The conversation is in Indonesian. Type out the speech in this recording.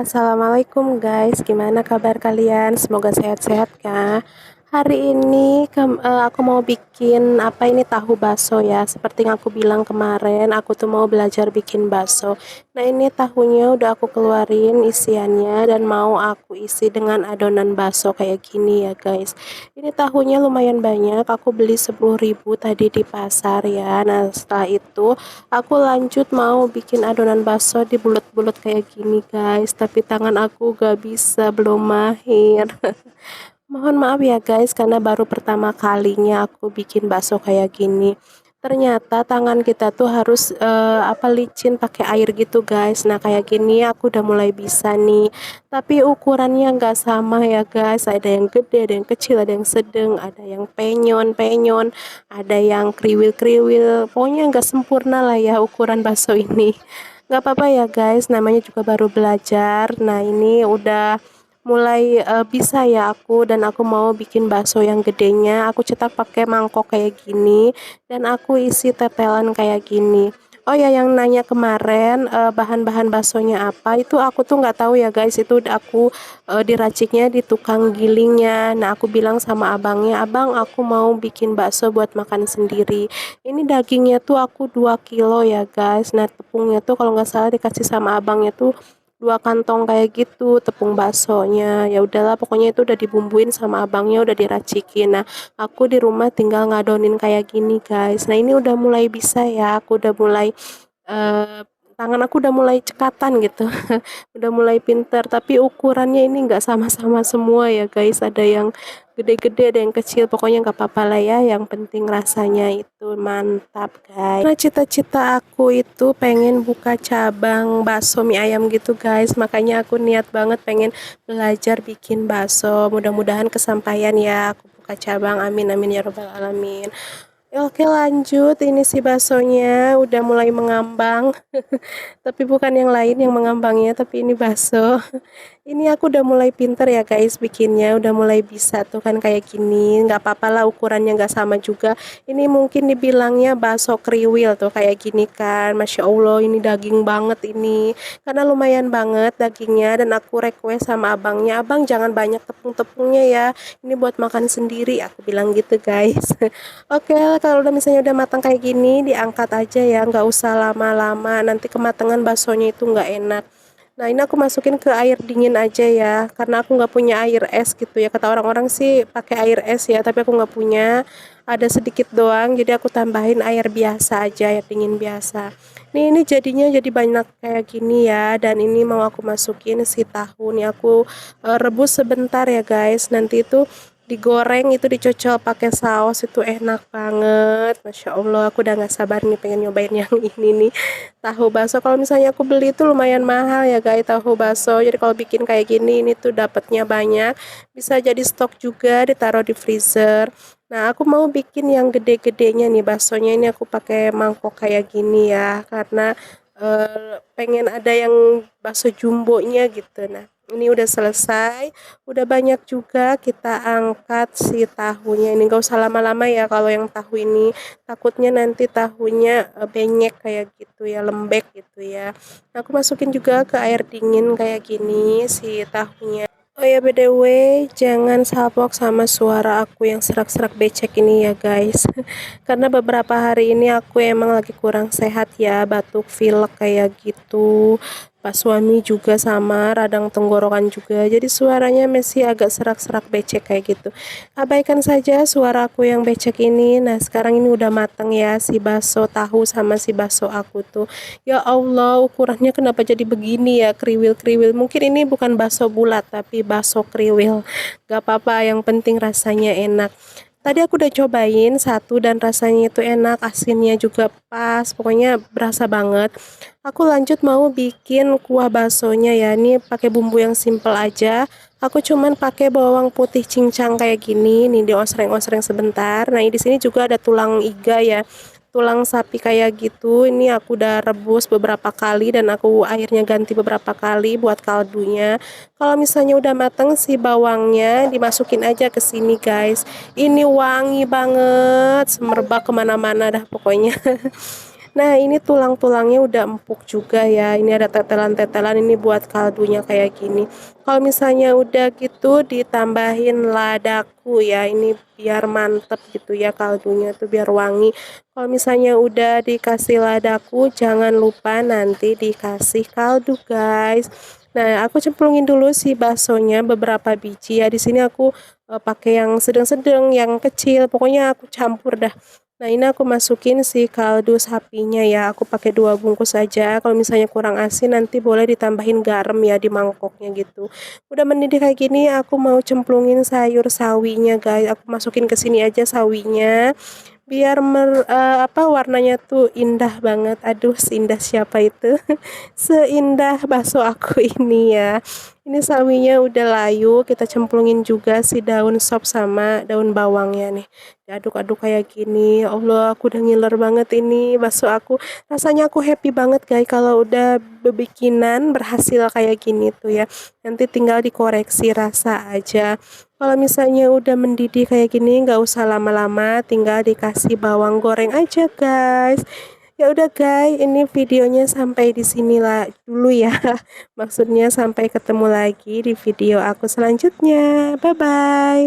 Assalamualaikum guys, gimana kabar kalian? Semoga sehat-sehat ya. Hari ini aku mau bikin apa ini tahu bakso ya. Seperti yang aku bilang kemarin, aku tuh mau belajar bikin bakso. Nah ini tahunya udah aku keluarin isiannya dan mau aku isi dengan adonan bakso kayak gini ya guys. Ini tahunya lumayan banyak, aku beli 10.000 tadi di pasar ya. Nah setelah itu aku lanjut mau bikin adonan bakso di bulat-bulat kayak gini guys, tapi tangan aku gak bisa, belum mahir. Mohon maaf ya guys, karena baru pertama kalinya aku bikin bakso kayak gini. Ternyata tangan kita tuh harus licin pakai air gitu guys. Nah kayak gini aku udah mulai bisa nih. Tapi ukurannya nggak sama ya guys. Ada yang gede, ada yang kecil, ada yang sedang, ada yang penyon-penyon, ada yang kriwil-kriwil. Pokoknya nggak sempurna lah ya ukuran bakso ini. Nggak apa-apa ya guys, namanya juga baru belajar. Nah ini udah mulai bisa ya aku, dan aku mau bikin bakso yang gedenya. Aku cetak pakai mangkok kayak gini dan aku isi tetelan kayak gini. Oh ya, yang nanya kemarin bahan-bahan baksonya apa, itu aku tuh nggak tahu ya guys. Itu aku diraciknya di tukang gilingnya. Nah aku bilang sama abangnya, abang aku mau bikin bakso buat makan sendiri. Ini dagingnya tuh aku 2 kilo ya guys. Nah tepungnya tuh kalau nggak salah dikasih sama abangnya tuh 2 kantong kayak gitu tepung baksonya. Ya udahlah, pokoknya itu udah dibumbuin sama abangnya, udah diracikin. Nah aku di rumah tinggal ngadonin kayak gini guys. Nah ini udah mulai bisa ya, aku udah mulai eh, tangan aku udah mulai cekatan gitu. Udah mulai pinter, tapi ukurannya ini nggak sama-sama semua ya guys. Ada yang gede-gede, ada yang kecil. Pokoknya nggak apa-apa lah ya, yang penting rasanya itu mantap guys. Nah cita-cita aku itu pengen buka cabang bakso mie ayam gitu guys. Makanya aku niat banget pengen belajar bikin bakso. Mudah-mudahan kesampaian ya, aku buka cabang, amin amin ya robbal alamin. Oke lanjut, ini si baksonya udah mulai mengambang. Tapi bukan yang lain yang mengambangnya, tapi ini bakso. Ini aku udah mulai pinter ya guys bikinnya, udah mulai bisa tuh kan kayak gini. Nggak apa-apa lah ukurannya nggak sama juga. Ini mungkin dibilangnya bakso kriwil tuh kayak gini kan. Masya Allah ini daging banget ini. Karena lumayan banget dagingnya, dan aku request sama abangnya, abang jangan banyak tepung-tepungnya ya. Ini buat makan sendiri, aku bilang gitu guys. Oke, kalau udah misalnya udah matang kayak gini, diangkat aja ya, nggak usah lama-lama. Nanti kematangan baksonya itu nggak enak. Nah ini aku masukin ke air dingin aja ya, karena aku nggak punya air es gitu ya. Kata orang-orang sih pakai air es ya, tapi aku nggak punya. Ada sedikit doang, jadi aku tambahin air biasa aja, air dingin biasa. Ini jadinya jadi banyak kayak gini ya, dan ini mau aku masukin si tahu. Nih aku rebus sebentar ya guys. Nanti itu digoreng, itu dicocol pakai saus, itu enak banget. Masya Allah, aku udah nggak sabar nih pengen nyobain yang ini nih, tahu bakso. Kalau misalnya aku beli itu lumayan mahal ya guys, tahu bakso. Jadi kalau bikin kayak gini, ini tuh dapatnya banyak, bisa jadi stok juga, ditaruh di freezer. Nah aku mau bikin yang gede-gedenya nih baksonya. Ini aku pakai mangkok kayak gini ya, karena pengen ada yang bakso jumbonya gitu. Nah ini udah selesai, udah banyak juga. Kita angkat si tahunya. Ini gak usah lama-lama ya kalau yang tahu ini, takutnya nanti tahunya benyek kayak gitu ya, lembek gitu ya. Nah, aku masukin juga ke air dingin kayak gini si tahunya. Oh ya BTW, jangan salpok sama suara aku yang serak-serak becek ini ya guys. Karena beberapa hari ini aku emang lagi kurang sehat ya, batuk pilek kayak gitu. Pas suami juga sama, radang tenggorokan juga. Jadi suaranya masih agak serak-serak becek kayak gitu. Abaikan saja suara aku yang becek ini. Nah, sekarang ini udah mateng ya si bakso tahu sama si bakso aku tuh. Ya Allah, ukurannya kenapa jadi begini ya, kriwil-kriwil. Mungkin ini bukan bakso bulat, tapi bakso kriwil. Gak apa-apa, yang penting rasanya enak. Tadi aku udah cobain satu dan rasanya itu enak, asinnya juga pas, pokoknya berasa banget. Aku lanjut mau bikin kuah baksonya ya. Ini pakai bumbu yang simple aja. Aku cuman pakai bawang putih cincang kayak gini, nih diosreng-osreng sebentar. Nah, di sini juga ada tulang iga ya, tulang sapi kayak gitu. Ini aku udah rebus beberapa kali dan aku airnya ganti beberapa kali buat kaldunya. Kalau misalnya udah mateng si bawangnya, dimasukin aja ke sini guys. Ini wangi banget, semerbak kemana-mana dah pokoknya. Nah, ini tulang-tulangnya udah empuk juga ya. Ini ada tetelan-tetelan ini buat kaldunya kayak gini. Kalau misalnya udah gitu ditambahin ladaku ya. Ini biar mantep gitu ya kaldunya tuh biar wangi. Kalau misalnya udah dikasih ladaku, jangan lupa nanti dikasih kaldu, guys. Nah, aku cemplungin dulu si baksonya beberapa biji ya. Di sini aku pakai yang sedang-sedang, yang kecil. Pokoknya aku campur dah. Nah, ini aku masukin si kaldu sapinya ya, aku pakai 2 bungkus saja, kalau misalnya kurang asin nanti boleh ditambahin garam ya di mangkoknya gitu. Udah mendidih kayak gini, aku mau cemplungin sayur sawinya guys, aku masukin ke sini aja sawinya, biar warnanya tuh indah banget. Aduh, seindah siapa itu? Seindah bakso aku ini ya. Ini sawinya udah layu, kita cemplungin juga si daun sop sama daun bawangnya nih. Diaduk-aduk kayak gini. Ya Allah, aku udah ngiler banget ini bakso aku. Rasanya aku happy banget guys kalau udah bebikinan berhasil kayak gini tuh ya. Nanti tinggal dikoreksi rasa aja. Kalau misalnya udah mendidih kayak gini, nggak usah lama-lama, tinggal dikasih bawang goreng aja guys. Ya udah guys, ini videonya sampai di sini lah dulu ya. Maksudnya sampai ketemu lagi di video aku selanjutnya. Bye bye.